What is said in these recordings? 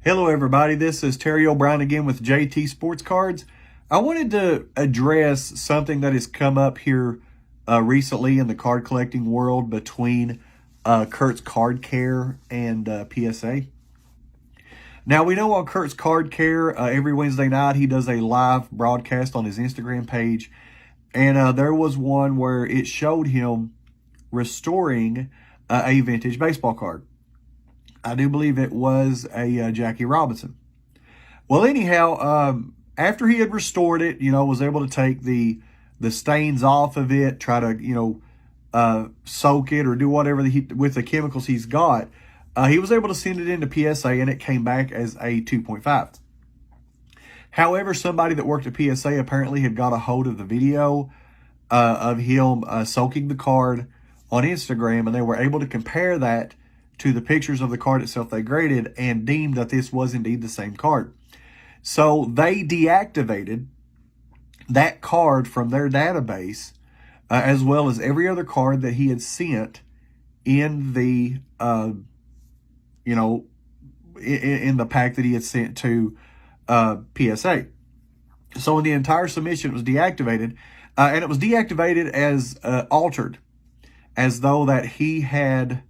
Hello everybody, this is Terry O'Brien again with JTSportsCards. I wanted to address something that has come up here recently in the card collecting world between Kurt's Card Care and PSA. Now we know on Kurt's Card Care, every Wednesday night he does a live broadcast on his Instagram page. And there was one where it showed him restoring a vintage baseball card. I do believe it was a Jackie Robinson. Well, anyhow, after he had restored it, was able to take the stains off of it, try to, soak it or do whatever with the chemicals he's got, he was able to send it into PSA and it came back as a 2.5. However, somebody that worked at PSA apparently had got a hold of the video of him soaking the card on Instagram, and they were able to compare that to the pictures of the card itself they graded and deemed that this was indeed the same card. So they deactivated that card from their database, as well as every other card that he had sent in the, in the pack that he had sent to PSA. So in the entire submission, it was deactivated, and it was deactivated as altered, as though that he had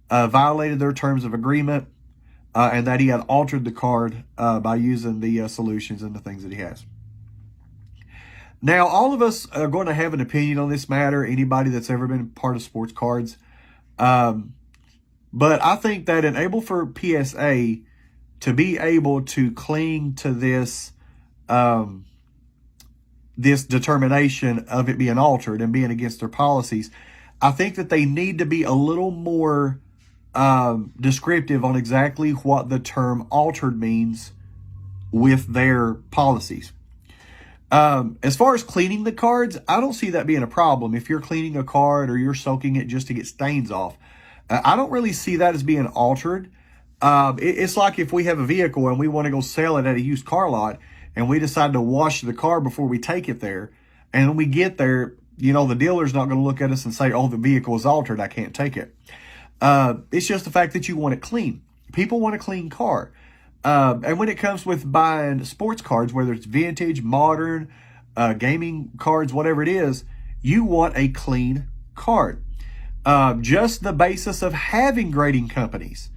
violated their terms of agreement, and that he had altered the card by using the solutions and the things that he has. Now, all of us are going to have an opinion on this matter, anybody that's ever been part of sports cards. But I think that for PSA to be able to cling to this, this determination of it being altered and being against their policies, I think that they need to be a little more descriptive on exactly what the term altered means with their policies. As far as cleaning the cards, I don't see that being a problem. If you're cleaning a card or you're soaking it just to get stains off, I don't really see that as being altered. It's like if we have a vehicle and we want to go sell it at a used car lot and we decide to wash the car before we take it there. And when we get there, the dealer's not going to look at us and say, oh, the vehicle is altered, I can't take it. It's just the fact that you want it clean. People want a clean car. And when it comes with buying sports cards, whether it's vintage, modern, gaming cards, whatever it is, you want a clean card. Just the basis of having grading companies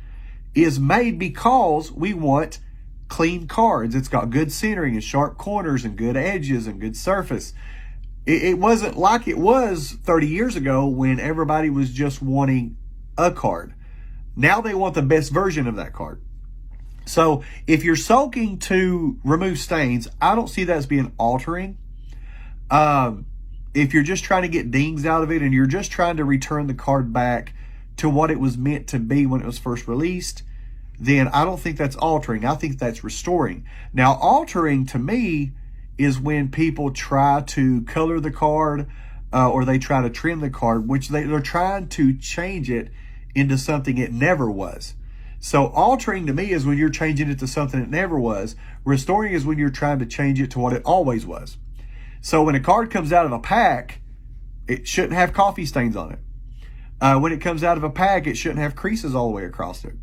is made because we want clean cards. It's got good centering and sharp corners and good edges and good surface. It wasn't like it was 30 years ago when everybody was just wanting a card. Now they want the best version of that card. So if you're soaking to remove stains, I don't see that as being altering. If you're just trying to get dings out of it and you're just trying to return the card back to what it was meant to be when it was first released, then I don't think that's altering. I think that's restoring. Now, altering to me is when people try to color the card or they try to trim the card, which they're trying to change it into something it never was. So altering to me is when you're changing it to something it never was. Restoring is when you're trying to change it to what it always was. So when a card comes out of a pack, it shouldn't have coffee stains on it. When it comes out of a pack, it shouldn't have creases all the way across it.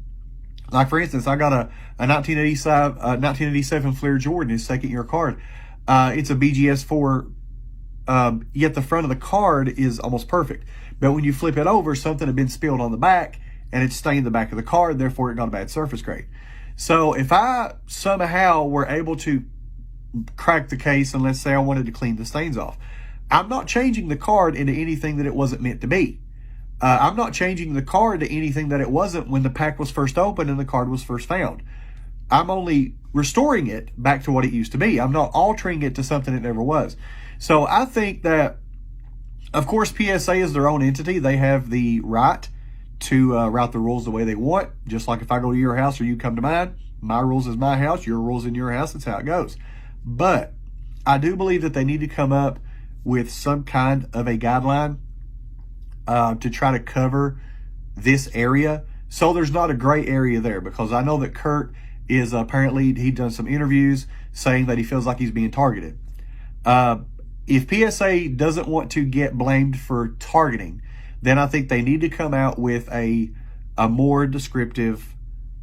Like, for instance, I got a 1987 Flair Jordan, his second year card. It's a BGS4, yet the front of the card is almost perfect. But when you flip it over, something had been spilled on the back and it stained the back of the card, therefore it got a bad surface grade. So if I somehow were able to crack the case and let's say I wanted to clean the stains off, I'm not changing the card into anything that it wasn't meant to be. I'm not changing the card to anything that it wasn't when the pack was first opened and the card was first found. I'm only restoring it back to what it used to be. I'm not altering it to something it never was. So I think that, of course, PSA is their own entity. They have the right to route the rules the way they want. Just like if I go to your house or you come to mine, my rules is my house, your rules in your house. That's how it goes. But I do believe that they need to come up with some kind of a guideline to try to cover this area so there's not a gray area there, because I know that Kurt is apparently, he'd done some interviews saying that he feels like he's being targeted. If PSA doesn't want to get blamed for targeting, then I think they need to come out with a more descriptive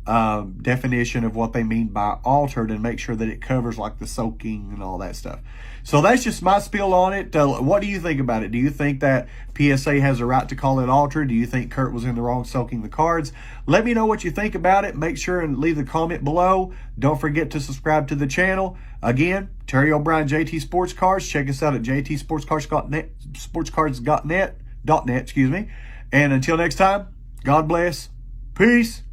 definition of what they mean by altered and make sure that it covers like the soaking and all that stuff. So that's just my spiel on it. What do you think about it? Do you think that PSA has a right to call it altered? Do you think Kurt was in the wrong soaking the cards? Let me know what you think about it. Make sure and leave the comment below. Don't forget to subscribe to the channel. Again, Terry O'Brien, JT Sports Cards. Check us out at JTSportsCards.net, sportscards.net, excuse me. And until next time, God bless. Peace.